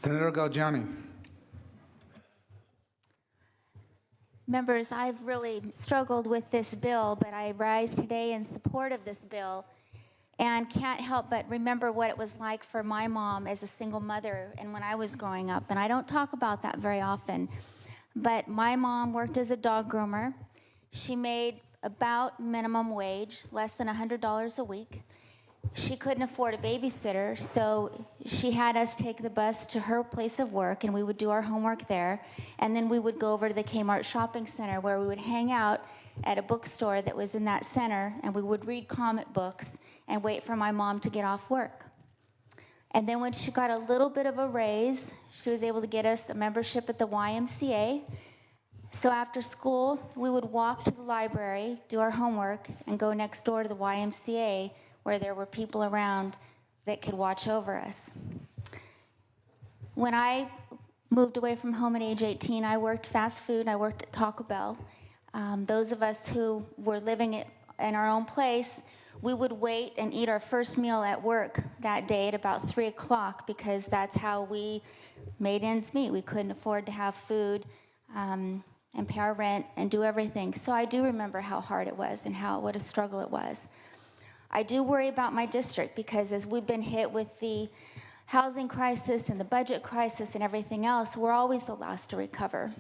Senator Galgiani. Members, I've really struggled with this bill, but I rise today in support of this bill and can't help but remember what it was like for my mom as a single mother and when I was growing up. And I don't talk about that very often, but my mom worked as a dog groomer. She made about minimum wage, less than $100 a week. She couldn't afford a babysitter, so she had us take the bus to her place of work, and we would do our homework there, and then we would go over to the Kmart shopping center where we would hang out at a bookstore that was in that center, and we would read comic books and wait for my mom to get off work. And then when she got a little bit of a raise, she was able to get us a membership at the YMCA. So after school, we would walk to the library, do our homework, and go next door to the YMCA where there were people around that could watch over us. When I moved away from home at age 18, I worked fast food. I worked at Taco Bell. Those of us who were living in our own place, we would wait and eat our first meal at work that day at about 3 o'clock because that's how we made ends meet. We couldn't afford to have food and pay our rent and do everything. So I do remember how hard it was and what a struggle it was. I do worry about my district because as we've been hit with the housing crisis and the budget crisis and everything else, we're always the last to recover.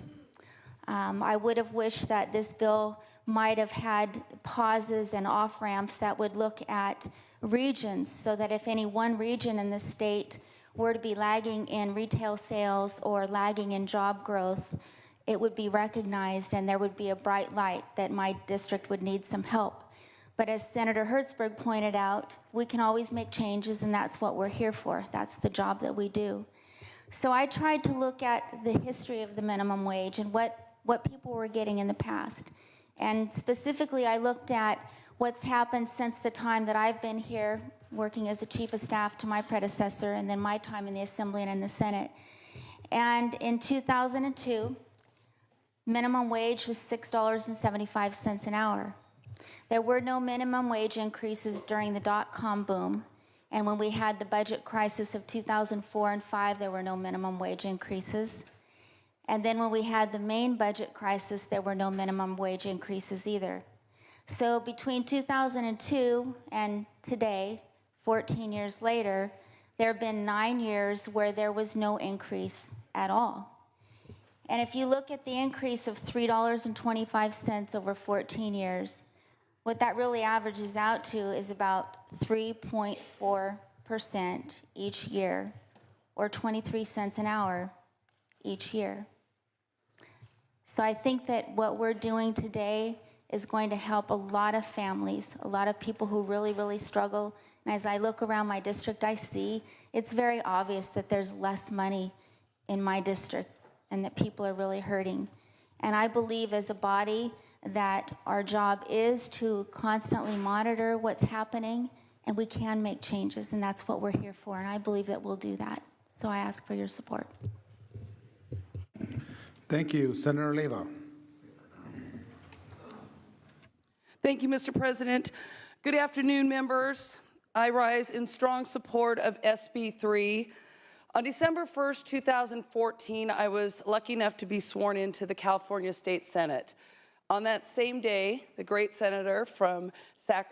I would have wished that this bill might have had pauses and off-ramps that would look at regions so that if any one region in the state were to be lagging in retail sales or lagging in job growth, it would be recognized and there would be a bright light that my district would need some help. But as Senator Hertzberg pointed out, we can always make changes, and that's what we're here for. That's the job that we do. So I tried to look at the history of the minimum wage and what people were getting in the past. And specifically, I looked at what's happened since the time that I've been here working as a chief of staff to my predecessor, and then my time in the Assembly and in the Senate. And in 2002, minimum wage was $6.75 an hour. There were no minimum wage increases during the dot-com boom, and when we had the budget crisis of 2004 and 5, there were no minimum wage increases. And then when we had the main budget crisis, there were no minimum wage increases either. So between 2002 and today, 14 years later, there have been 9 years where there was no increase at all. And if you look at the increase of $3.25 over 14 years, what that really averages out to is about 3.4% each year, or 23 cents an hour each year. So I think that what we're doing today is going to help a lot of families, a lot of people who really, really struggle. And as I look around my district, I see it's very obvious that there's less money in my district and that people are really hurting. And I believe as a body that our job is to constantly monitor what's happening, and we can make changes, and that's what we're here for, and I believe that we'll do that. So I ask for your support. Thank you. Senator Leyva. Thank you, Mr. President. Good afternoon, members. I rise in strong support of SB 3. On December 1st, 2014, I was lucky enough to be sworn into the California State Senate. On that same day, the great senator from San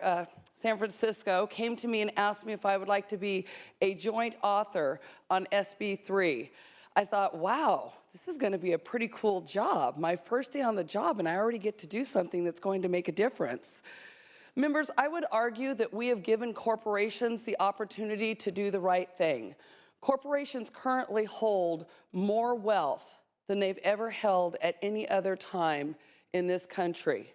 Francisco came to me and asked me if I would like to be a joint author on SB 3. I thought, wow, this is going to be a pretty cool job. My first day on the job, and I already get to do something that's going to make a difference. Members, I would argue that we have given corporations the opportunity to do the right thing. Corporations currently hold more wealth than they've ever held at any other time in this country.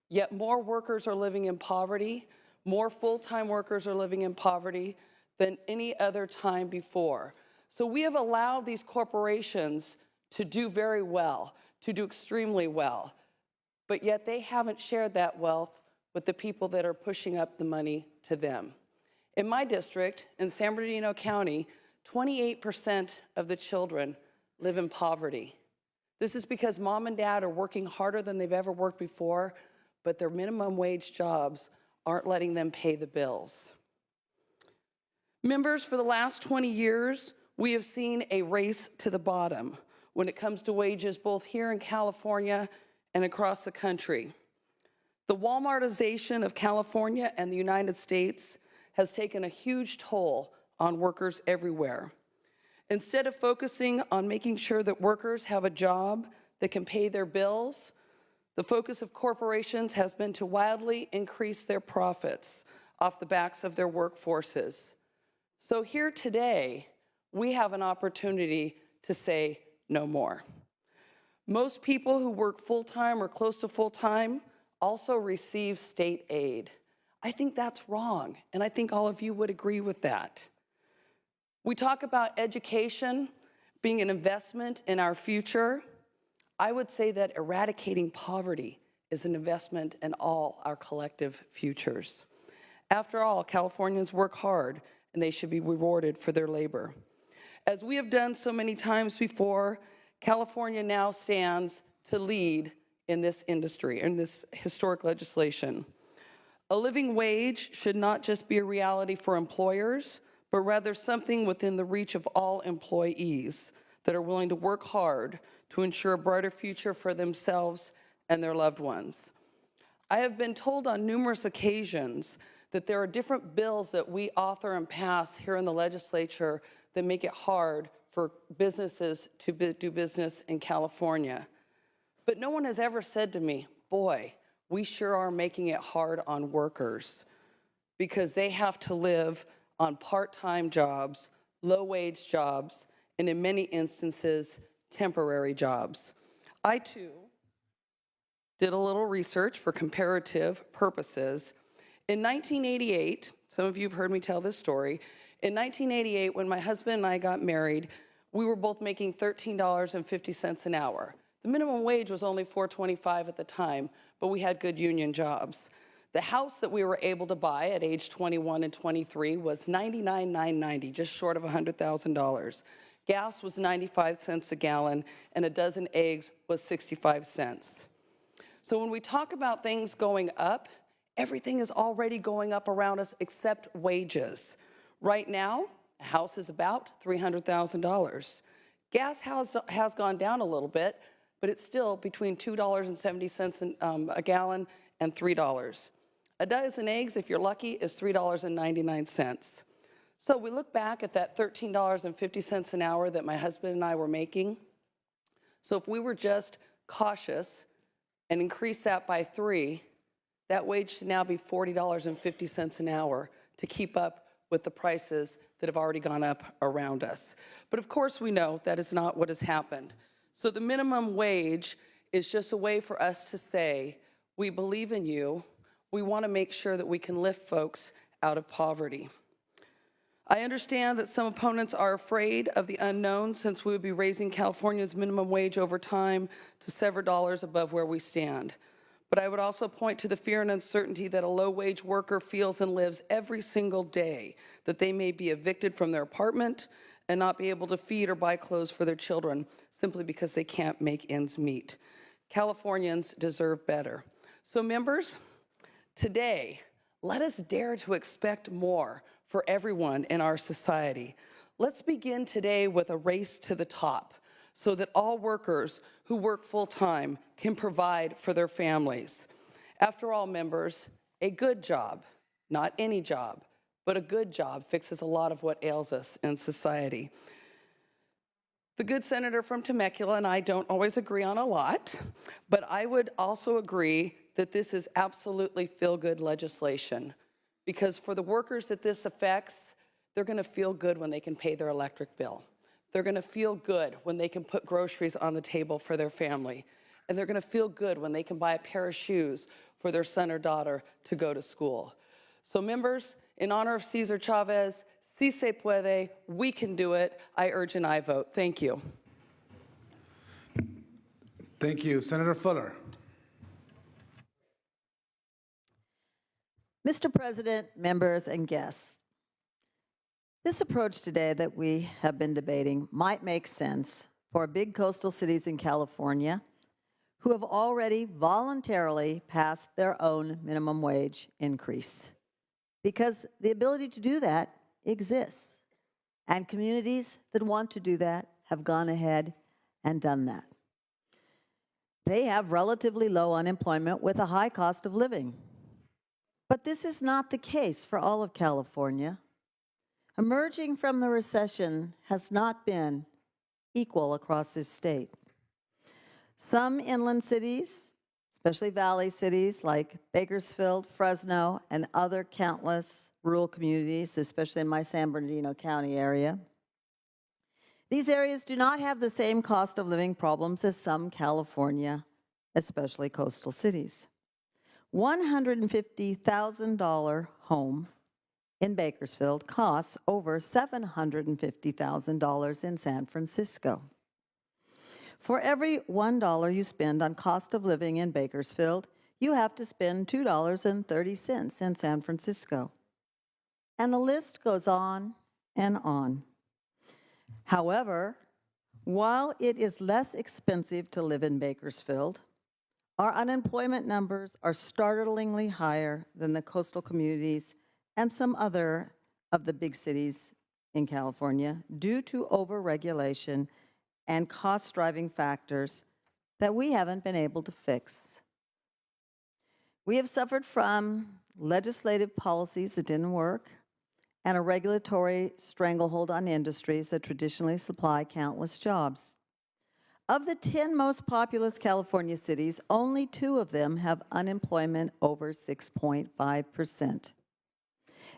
Yet more workers are living in poverty, more full-time workers are living in poverty than any other time before. So we have allowed these corporations to do very well, to do extremely well, but yet they haven't shared that wealth with the people that are pushing up the money to them. In my district, in San Bernardino County, 28% of the children live in poverty. This is because mom and dad are working harder than they've ever worked before, but their minimum wage jobs aren't letting them pay the bills. Members, for the last 20 years, We have seen a race to the bottom when it comes to wages both here in California and across the country. The Walmartization of California and the United States has taken a huge toll on workers everywhere. Instead of focusing on making sure that workers have a job that can pay their bills, the focus of corporations has been to wildly increase their profits off the backs of their workforces. So here today, we have an opportunity to say no more. Most people who work full-time or close to full-time also receive state aid. I think that's wrong, and I think all of you would agree with that. We talk about education being an investment in our future. I would say that eradicating poverty is an investment in all our collective futures. After all, Californians work hard, and they should be rewarded for their labor. As we have done so many times before, California now stands to lead in this industry, in this historic legislation. A living wage should not just be a reality for employers, but rather something within the reach of all employees that are willing to work hard to ensure a brighter future for themselves and their loved ones. I have been told on numerous occasions that there are different bills that we author and pass here in the legislature that make it hard for businesses to do business in California. But no one has ever said to me, boy, we sure are making it hard on workers because they have to live on part-time jobs, low-wage jobs, and in many instances, temporary jobs. I, too, did a little research for comparative purposes. In 1988, some of you have heard me tell this story, in 1988, when my husband and I got married, we were both making $13.50 an hour. The minimum wage was only $4.25 at the time, but we had good union jobs. The house that we were able to buy at age 21 and 23 was $99,990, just short of $100,000. Gas was 95 cents a gallon, and a dozen eggs was 65 cents. So when we talk about things going up, everything is already going up around us except wages. Right now, a house is about $300,000. Gas has gone down a little bit, but it's still between $2.70 a gallon and $3. A dozen eggs, if you're lucky, is $3.99. So we look back at that $13.50 an hour that my husband and I were making. So if we were just cautious and increase that by 3, that wage should now be $40.50 an hour to keep up with the prices that have already gone up around us. But of course we know that is not what has happened. So the minimum wage is just a way for us to say, we believe in you, we want to make sure that we can lift folks out of poverty. I understand that some opponents are afraid of the unknown since we would be raising California's minimum wage over time to several dollars above where we stand. But I would also point to the fear and uncertainty that a low-wage worker feels and lives every single day, that they may be evicted from their apartment and not be able to feed or buy clothes for their children simply because they can't make ends meet. Californians deserve better. So members, today, let us dare to expect more for everyone in our society. Let's begin today with a race to the top so that all workers who work full-time can provide for their families. After all, members, a good job, not any job, but a good job fixes a lot of what ails us in society. The good senator from Temecula and I don't always agree on a lot, but I would also agree that this is absolutely feel-good legislation, because for the workers that this affects, they're going to feel good when they can pay their electric bill. They're going to feel good when they can put groceries on the table for their family. And they're going to feel good when they can buy a pair of shoes for their son or daughter to go to school. So members, in honor of Cesar Chavez, si se puede, we can do it. I urge an aye vote. Thank you. Thank you. Senator Fuller. Mr. President, members, and guests, this approach today that we have been debating might make sense for big coastal cities in California who have already voluntarily passed their own minimum wage increase, because the ability to do that exists. And communities that want to do that have gone ahead and done that. They have relatively low unemployment with a high cost of living. But this is not the case for all of California. Emerging from the recession has not been equal across this state. Some inland cities, especially valley cities like Bakersfield, Fresno, and other countless rural communities, especially in my San Bernardino County area, these areas do not have the same cost of living problems as some California, especially coastal cities. $150,000 home in Bakersfield costs over $750,000 in San Francisco. For every $1 you spend on cost of living in Bakersfield, you have to spend $2.30 in San Francisco. And the list goes on and on. However, while it is less expensive to live in Bakersfield, our unemployment numbers are startlingly higher than the coastal communities and some other of the big cities in California due to overregulation and cost-driving factors that we haven't been able to fix. We have suffered from legislative policies that didn't work and a regulatory stranglehold on industries that traditionally supply countless jobs. Of the 10 most populous California cities, only 2 of them have unemployment over 6.5%.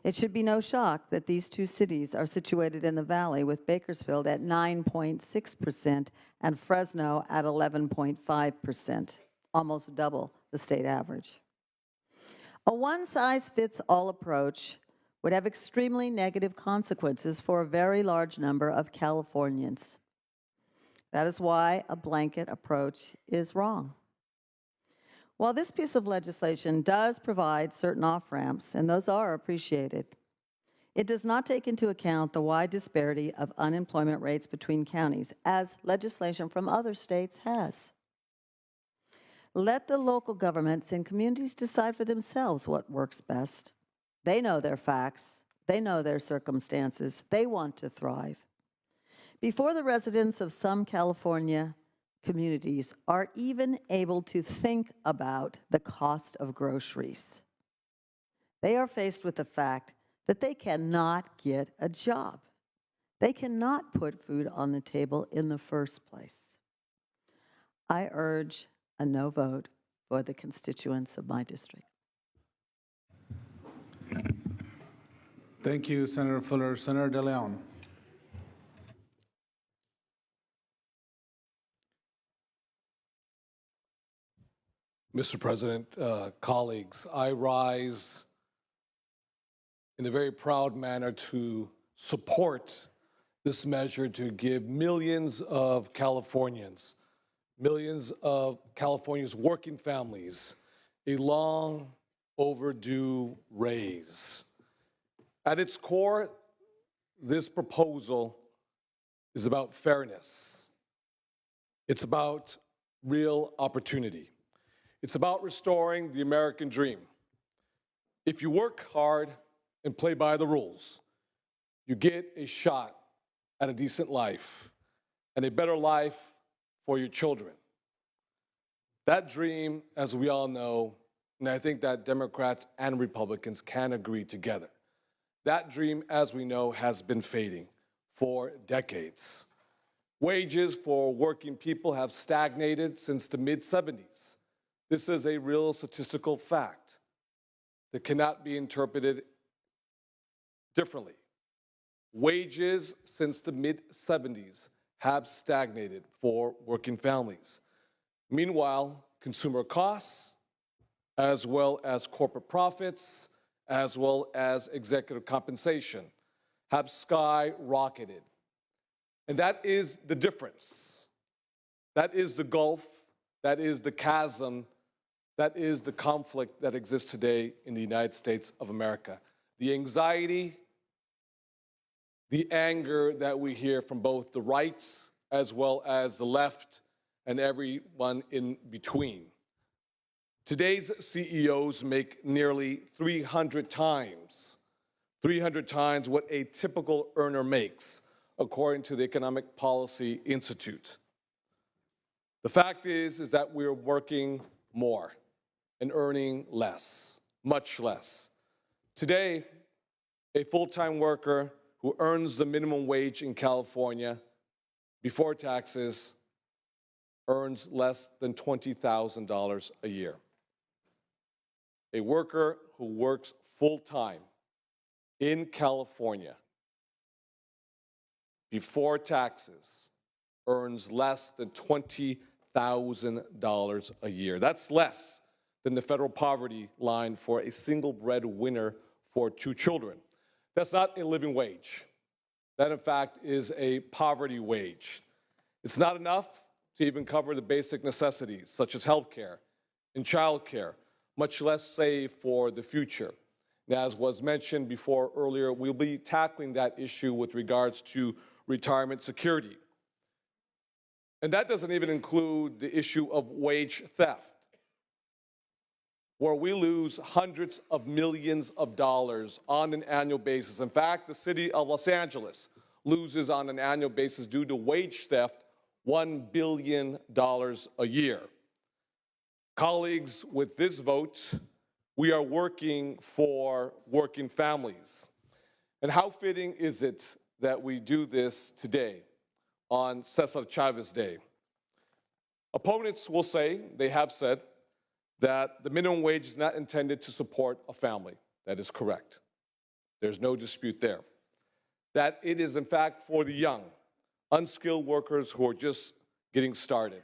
It should be no shock that these 2 cities are situated in the valley, with Bakersfield at 9.6% and Fresno at 11.5%, almost double the state average. A one-size-fits-all approach would have extremely negative consequences for a very large number of Californians. That is why a blanket approach is wrong. While this piece of legislation does provide certain off-ramps, and those are appreciated, it does not take into account the wide disparity of unemployment rates between counties, as legislation from other states has. Let the local governments and communities decide for themselves what works best. They know their facts. They know their circumstances. They want to thrive. Before the residents of some California communities are even able to think about the cost of groceries, they are faced with the fact that they cannot get a job. They cannot put food on the table in the first place. I urge a no vote for the constituents of my district. Thank you, Senator Fuller. Senator De Leon. Mr. President, colleagues, I rise in a very proud manner to support this measure to give millions of Californians, millions of California's working families, a long overdue raise. At its core, this proposal is about fairness. It's about real opportunity. It's about restoring the American dream. If you work hard and play by the rules, you get a shot at a decent life and a better life for your children. That dream, as we all know, and I think that Democrats and Republicans can agree together, that dream, as we know, has been fading for decades. Wages for working people have stagnated since the mid-70s. This is a real statistical fact that cannot be interpreted differently. Wages since the mid-70s have stagnated for working families. Meanwhile, consumer costs, as well as corporate profits, as well as executive compensation, have skyrocketed. And that is the difference. That is the gulf. That is the chasm. That is the conflict that exists today in the United States of America. The anxiety, the anger that we hear from both the right as well as the left and everyone in between. Today's CEOs make nearly 300 times 300 times what a typical earner makes, according to the Economic Policy Institute. The fact is that we're working more and earning less, much less. Today, a full-time worker who earns the minimum wage in California before taxes earns less than $20,000 a year. A worker who works full-time in California before taxes earns less than $20,000 a year. That's less than the federal poverty line for a single breadwinner for 2 children. That's not a living wage. That, in fact, is a poverty wage. It's not enough to even cover the basic necessities, such as health care and child care, much less save for the future. Now, as was mentioned before earlier, we'll be tackling that issue with regards to retirement security. And that doesn't even include the issue of wage theft, where we lose hundreds of millions of dollars on an annual basis. In fact, the city of Los Angeles loses on an annual basis due to wage theft $1 billion a year. Colleagues, with this vote, we are working for working families. And how fitting is it that we do this today on Cesar Chavez Day? Opponents will say, they have said, that the minimum wage is not intended to support a family. That is correct. There's no dispute there. That it is, in fact, for the young, unskilled workers who are just getting started.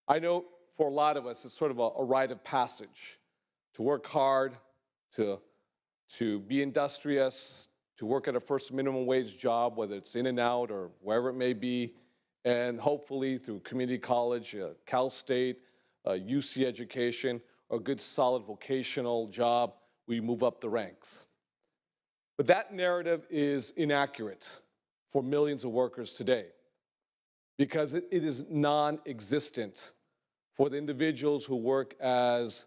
I know for a lot of us, it's sort of a rite of passage to work hard, to be industrious, to work at a first minimum wage job, whether it's in and out or wherever it may be, and hopefully through community college, Cal State, UC education, or a good solid vocational job, we move up the ranks. But that narrative is inaccurate for millions of workers today because it is non-existent for the individuals who work as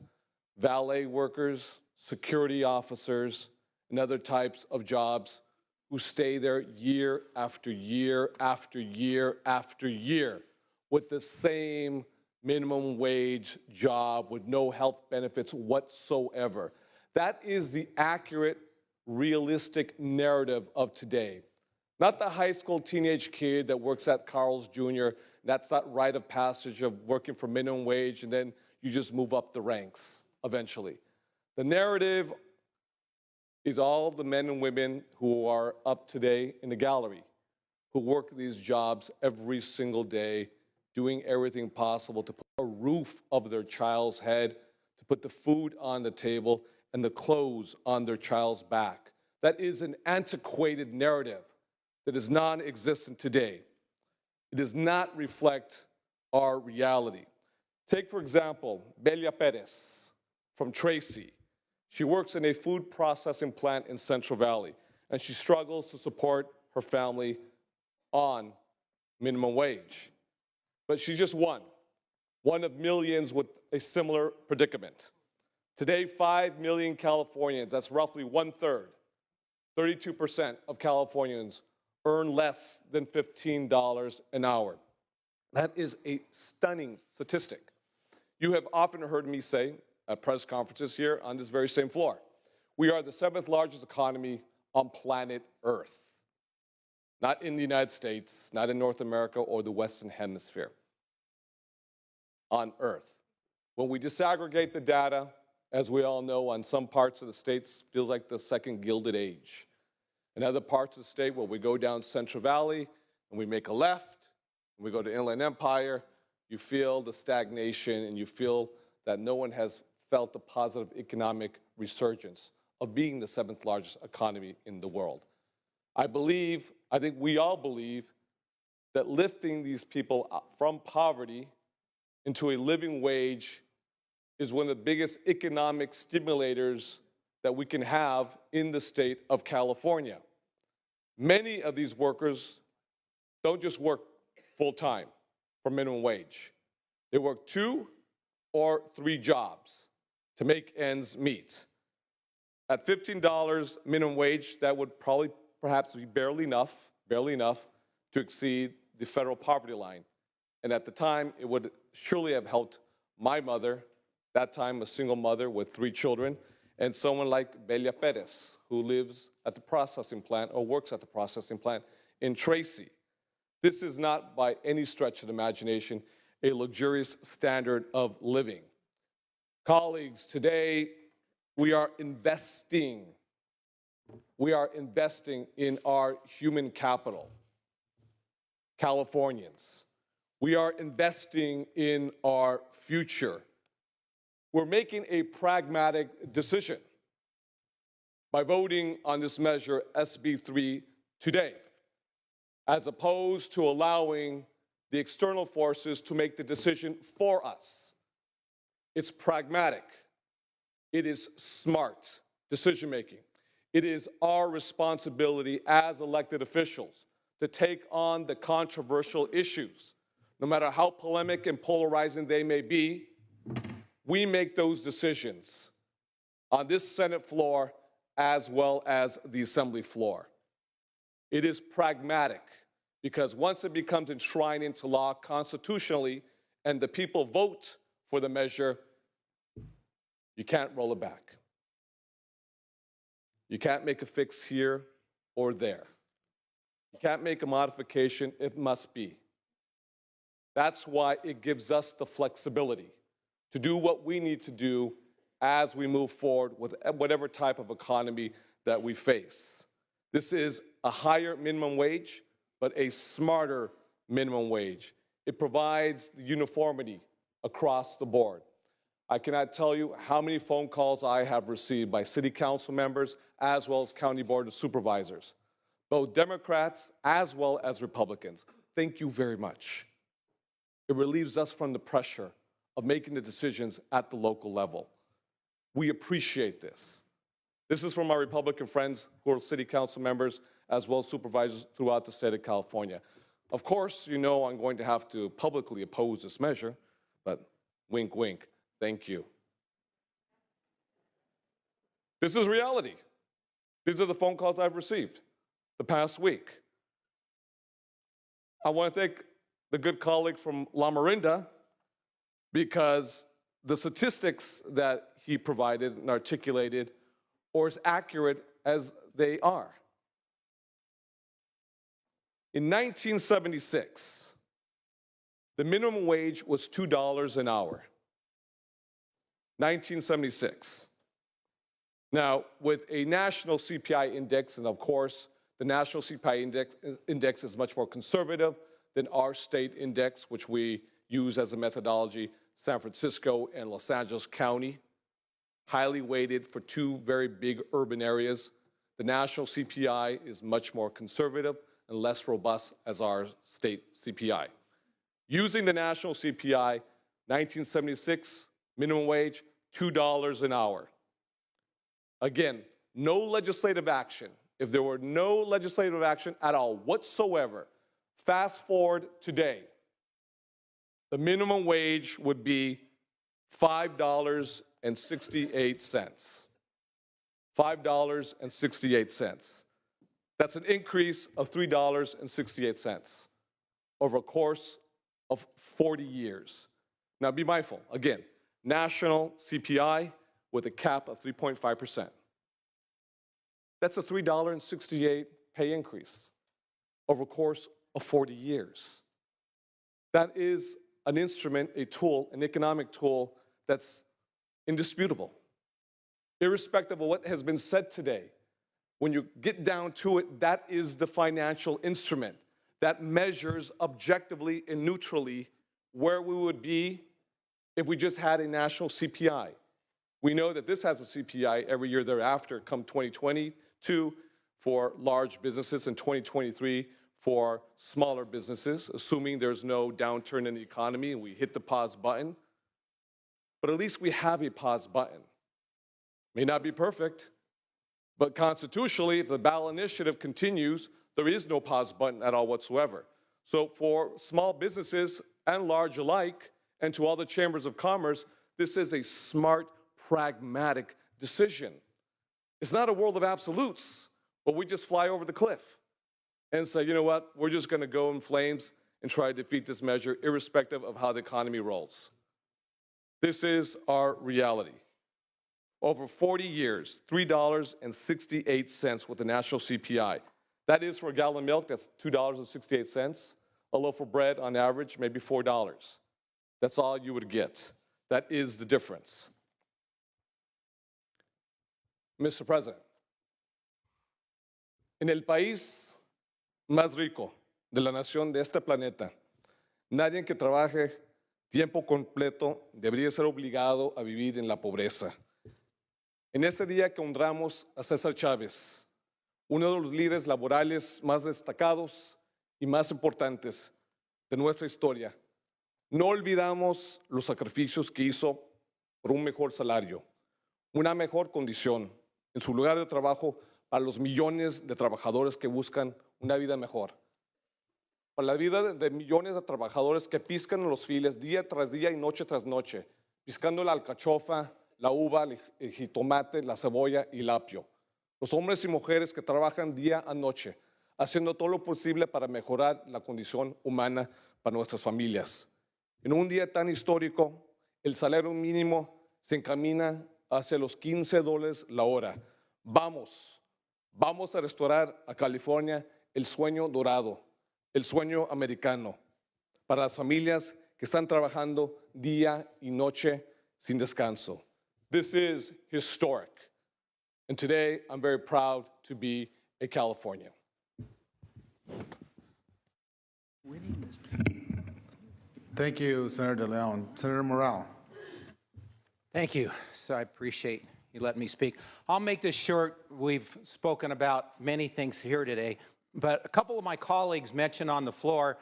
valet workers, security officers, and other types of jobs who stay there year after year after year after year with the same minimum wage job with no health benefits whatsoever. That is the accurate, realistic narrative of today. Not the high school teenage kid that works at Carl's Jr. That's that rite of passage of working for minimum wage and then you just move up the ranks eventually. The narrative is all the men and women who are up today in the gallery, who work these jobs every single day, doing everything possible to put a roof over their child's head, to put the food on the table and the clothes on their child's back. That is an antiquated narrative that is non-existent today. It does not reflect our reality. Take, for example, Belia Perez from Tracy. She works in a food processing plant in Central Valley, and she struggles to support her family on minimum wage. But she's just one of millions with a similar predicament. Today, 5 million Californians, that's roughly 1/3, 32% of Californians earn less than $15 an hour. That is a stunning statistic. You have often heard me say at press conferences here on this very same floor, we are the 7th largest economy on planet Earth. Not in the United States, not in North America or the Western Hemisphere. On Earth. When we disaggregate the data, as we all know, on some parts of the states, feels like the second Gilded Age. In other parts of the state, where we go down Central Valley and we make a left, and we go to Inland Empire, you feel the stagnation and you feel that no one has felt the positive economic resurgence of being the 7th largest economy in the world. I think we all believe that lifting these people from poverty into a living wage is one of the biggest economic stimulators that we can have in the state of California. Many of these workers don't just work full-time for minimum wage. They work 2 or 3 jobs to make ends meet. At $15 minimum wage, that would probably perhaps be barely enough to exceed the federal poverty line. And at the time, it would surely have helped my mother, that time a single mother with 3 children, and someone like Belia Perez, who lives at the processing plant or works at the processing plant in Tracy. This is not by any stretch of the imagination a luxurious standard of living. Colleagues, today we are investing in our human capital, Californians. We are investing in our future. We're making a pragmatic decision by voting on this measure, SB 3, today, as opposed to allowing the external forces to make the decision for us. It's pragmatic. It is smart decision-making. It is our responsibility as elected officials to take on the controversial issues. No matter how polemic and polarizing they may be, we make those decisions on this Senate floor as well as the Assembly floor. It is pragmatic because once it becomes enshrined into law constitutionally and the people vote for the measure, you can't roll it back. You can't make a fix here or there. You can't make a modification, it must be. That's why it gives us the flexibility to do what we need to do as we move forward with whatever type of economy that we face. This is a higher minimum wage, but a smarter minimum wage. It provides the uniformity across the board. I cannot tell you how many phone calls I have received by city council members as well as county board of supervisors, both Democrats as well as Republicans. Thank you very much. It relieves us from the pressure of making the decisions at the local level. We appreciate this. This is from our Republican friends who are city council members as well as supervisors throughout the state of California. Of course, you know I'm going to have to publicly oppose this measure, but wink, wink, thank you. This is reality. These are the phone calls I've received the past week. I want to thank the good colleague from La Miranda because the statistics that he provided and articulated are as accurate as they are. In 1976, the minimum wage was $2 an hour. 1976. Now, with a national CPI index, and of course, the national CPI index is much more conservative than our state index, which we use as a methodology, San Francisco and Los Angeles County, highly weighted for 2 very big urban areas. The national CPI is much more conservative and less robust as our state CPI. Using the national CPI, 1976, minimum wage, $2 an hour. Again, no legislative action. If there were no legislative action at all whatsoever, fast forward today, the minimum wage would be $5.68. $5.68. That's an increase of $3.68 over a course of 40 years. Now be mindful, again, national CPI with a cap of 3.5%. That's a $3.68 pay increase over a course of 40 years. That is an instrument, a tool, an economic tool that's indisputable. Irrespective of what has been said today, when you get down to it, that is the financial instrument that measures objectively and neutrally where we would be if we just had a national CPI. We know that this has a CPI every year thereafter, come 2022 for large businesses and 2023 for smaller businesses, assuming there's no downturn in the economy and we hit the pause button. But at least we have a pause button. May not be perfect, but constitutionally, if the ballot initiative continues, there is no pause button at all whatsoever. So for small businesses and large alike, and to all the chambers of commerce, this is a smart, pragmatic decision. It's not a world of absolutes, but we just fly over the cliff and say, you know what, we're just going to go in flames and try to defeat this measure irrespective of how the economy rolls. This is our reality. Over 40 years, $3.68 with the national CPI. That is for a gallon of milk, that's $2.68. A loaf of bread on average, maybe $4. That's all you would get. That is the difference. Mr. President, en el país más rico de la nación de este planeta, nadie que trabaje tiempo completo debería ser obligado a vivir en la pobreza. En este día que honramos a César Chávez, uno de los líderes laborales más destacados y más importantes de nuestra historia, no olvidamos los sacrificios que hizo por un mejor salario, una mejor condición en su lugar de trabajo para los millones de trabajadores que buscan una vida mejor, para la vida de millones de trabajadores que piscan en los files día tras día y noche tras noche, piscando la alcachofa, la uva, el jitomate, la cebolla y el apio. Los hombres y mujeres que trabajan día a noche, haciendo todo lo posible para mejorar la condición humana para nuestras familias. En un día tan histórico, el salario mínimo se encamina hacia los $15 la hora. Vamos a restaurar a California el sueño dorado, el sueño americano, para las familias que están trabajando día y noche sin descanso. This is historic, and today I'm very proud to be a Californian. Thank you, Senator De Leon. Senator Morale. Thank you. So I appreciate you letting me speak. I'll make this short. We've spoken about many things here today, but a couple of my colleagues mentioned on the floor,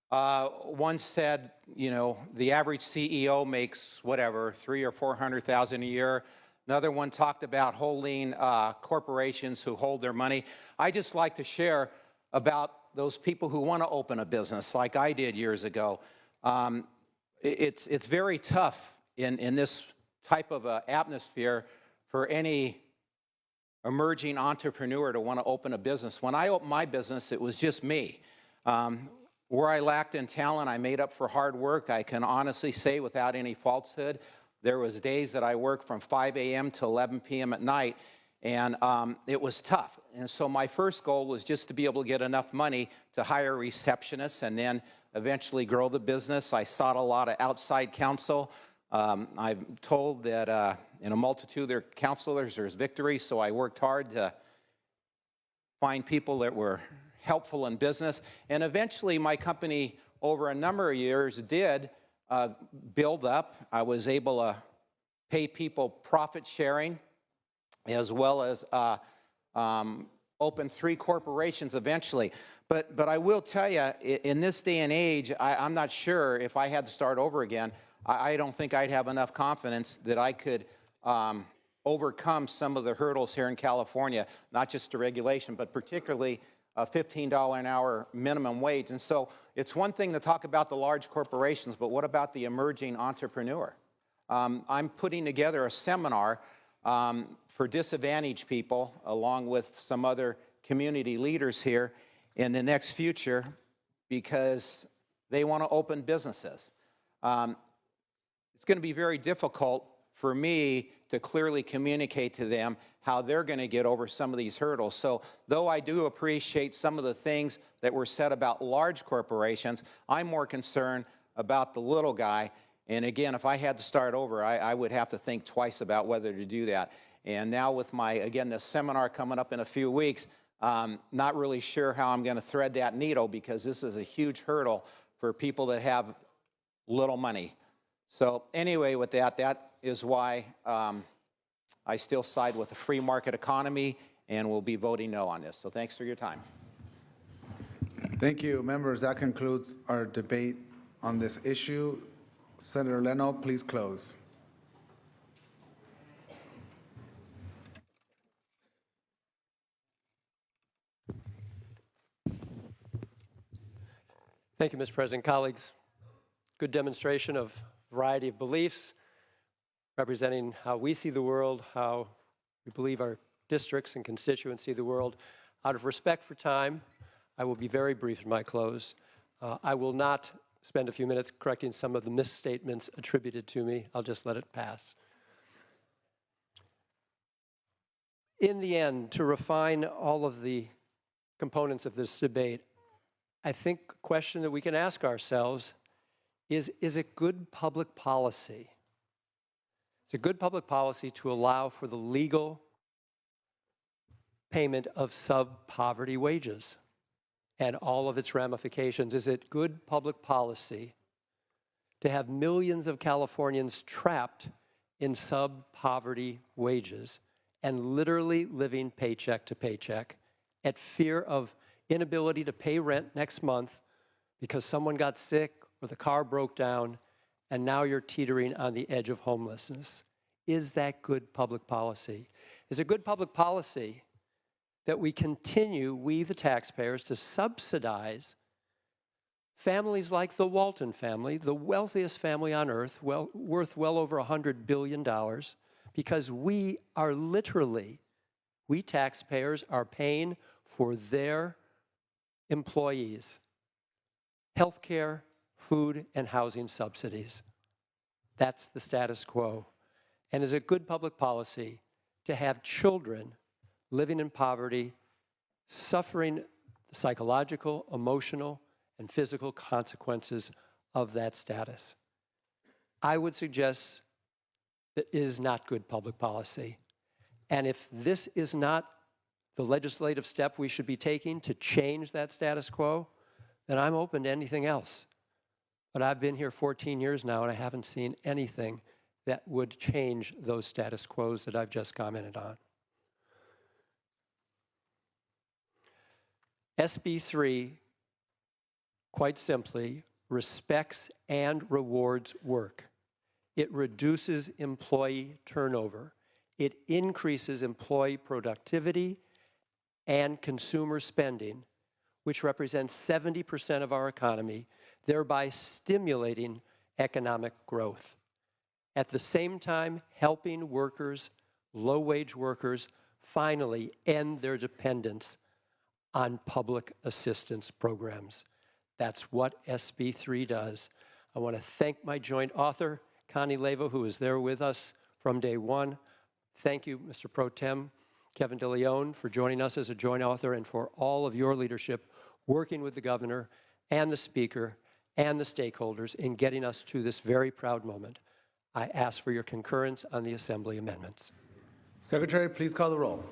one said, you know, the average CEO makes whatever, $300,000 or $400,000 a year. Another one talked about holding corporations who hold their money. I just like to share about those people who want to open a business like I did years ago. It's very tough in this type of atmosphere for any emerging entrepreneur to want to open a business. When I opened my business, it was just me. Where I lacked in talent, I made up for hard work. I can honestly say without any falsehood, there was days that I worked from 5 a.m. to 11 p.m. at night, and it was tough. And so my first goal was just to be able to get enough money to hire receptionists and then eventually grow the business. I sought a lot of outside counsel. I'm told that in a multitude of their counselors, there's victory, so I worked hard to find people that were helpful in business. And eventually, my company, over a number of years, did build up. I was able to pay people profit sharing, as well as open 3 corporations eventually. But I will tell you, in this day and age, I'm not sure if I had to start over again, I don't think I'd have enough confidence that I could overcome some of the hurdles here in California, not just the regulation, but particularly a $15 an hour minimum wage. And so it's one thing to talk about the large corporations, but what about the emerging entrepreneur? I'm putting together a seminar for disadvantaged people, along with some other community leaders here in the next future, because they want to open businesses. It's going to be very difficult for me to clearly communicate to them how they're going to get over some of these hurdles. So though I do appreciate some of the things that were said about large corporations, I'm more concerned about the little guy. And again, if I had to start over, I would have to think twice about whether to do that. And now with again, this seminar coming up in a few weeks, not really sure how I'm going to thread that needle, because this is a huge hurdle for people that have little money. So anyway, with that is why I still side with a free market economy, and will be voting no on this. So thanks for your time. Thank you, members. That concludes our debate on this issue. Senator Leno, please close. Thank you, Mr. President. Colleagues, good demonstration of variety of beliefs, representing how we see the world, how we believe our districts and constituency of the world. Out of respect for time, I will be very brief in my close. I will not spend a few minutes correcting some of the misstatements attributed to me. I'll just let it pass. In the end, to refine all of the components of this debate, I think a question that we can ask ourselves is it good public policy? Is it good public policy to allow for the legal payment of sub-poverty wages and all of its ramifications? Is it good public policy to have millions of Californians trapped in sub-poverty wages and literally living paycheck to paycheck at fear of inability to pay rent next month because someone got sick or the car broke down, and now you're teetering on the edge of homelessness? Is that good public policy? Is it good public policy that we continue, we the taxpayers, to subsidize families like the Walton family, the wealthiest family on earth, worth well over $100 billion, because we are literally, we taxpayers are paying for their employees health care, food, and housing subsidies. That's the status quo. And is it good public policy to have children living in poverty, suffering the psychological, emotional, and physical consequences of that status? I would suggest that it is not good public policy. And if this is not the legislative step we should be taking to change that status quo, then I'm open to anything else. But I've been here 14 years now, and I haven't seen anything that would change those status quos that I've just commented on. SB 3, quite simply, respects and rewards work. It reduces employee turnover. It increases employee productivity and consumer spending, which represents 70% of our economy, thereby stimulating economic growth. At the same time, helping workers, low-wage workers, finally end their dependence on public assistance programs. That's what SB 3 does. I want to thank my joint author, Connie Leyva, who is there with us from day one. Thank you, Mr. Pro Tem Kevin DeLeon, for joining us as a joint author, and for all of your leadership working with the governor and the speaker and the stakeholders in getting us to this very proud moment. I ask for your concurrence on the Assembly amendments. Secretary, please call the roll.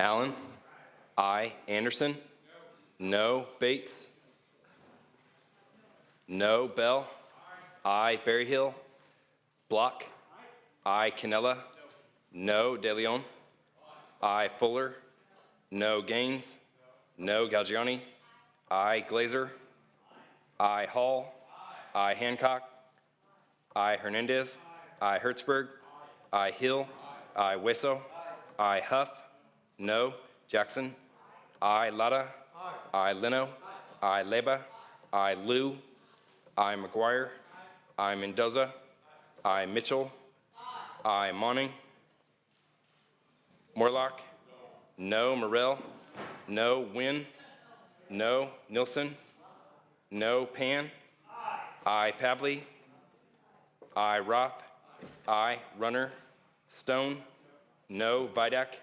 Allen? Aye. Anderson? No. Bates? No. Bell? Aye. Berryhill? Block? Aye. Cannella? No. De Leon? Aye. Fuller? No. Gaines? No. Galgiani? Aye. Glazer? Aye. Hall? Aye. Hancock? Aye. Hernandez? Aye. Hertzberg? Aye. Hill? Aye. Weso? Aye. Huff? No. Jackson? Aye. Lada? Aye. Leno? Aye. Leba? Aye. Liu? Aye. McGuire? Aye. Mendoza? Aye. Mitchell? Aye. Monning? Morlock? No. Morrell? No. Wynn? No. Nilsson? No. Pan? Aye. Pavley? Aye. Roth? Aye. Runner? Stone? No. Vidak?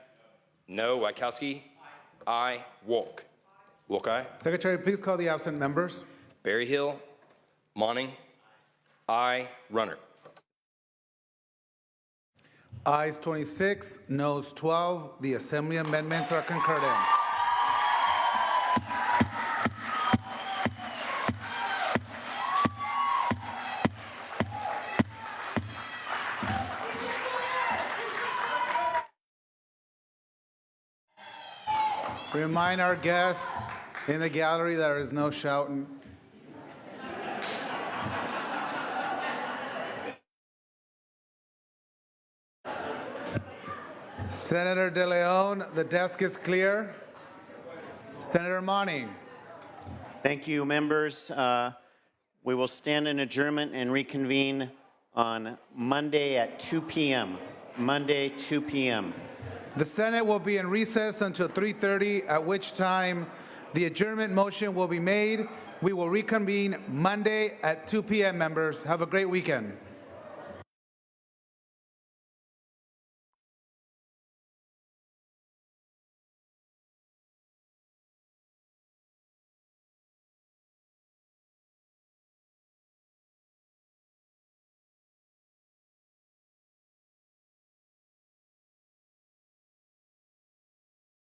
No. Wykowski? Aye. Wolk? Wolk, aye. Secretary, please call the absent members. Berryhill? Monning? Aye. Runner? Ayes 26, noes 12. The Assembly amendments are concurred in. Remind our guests in the gallery there is no shouting. Senator De Leon, the desk is clear. Senator Monning. Thank you, members. We will stand in adjournment and reconvene on Monday at 2 p.m. Monday, 2 p.m. The Senate will be in recess until 3:30, at which time the adjournment motion will be made. We will reconvene Monday at 2 p.m., members. Have a great weekend.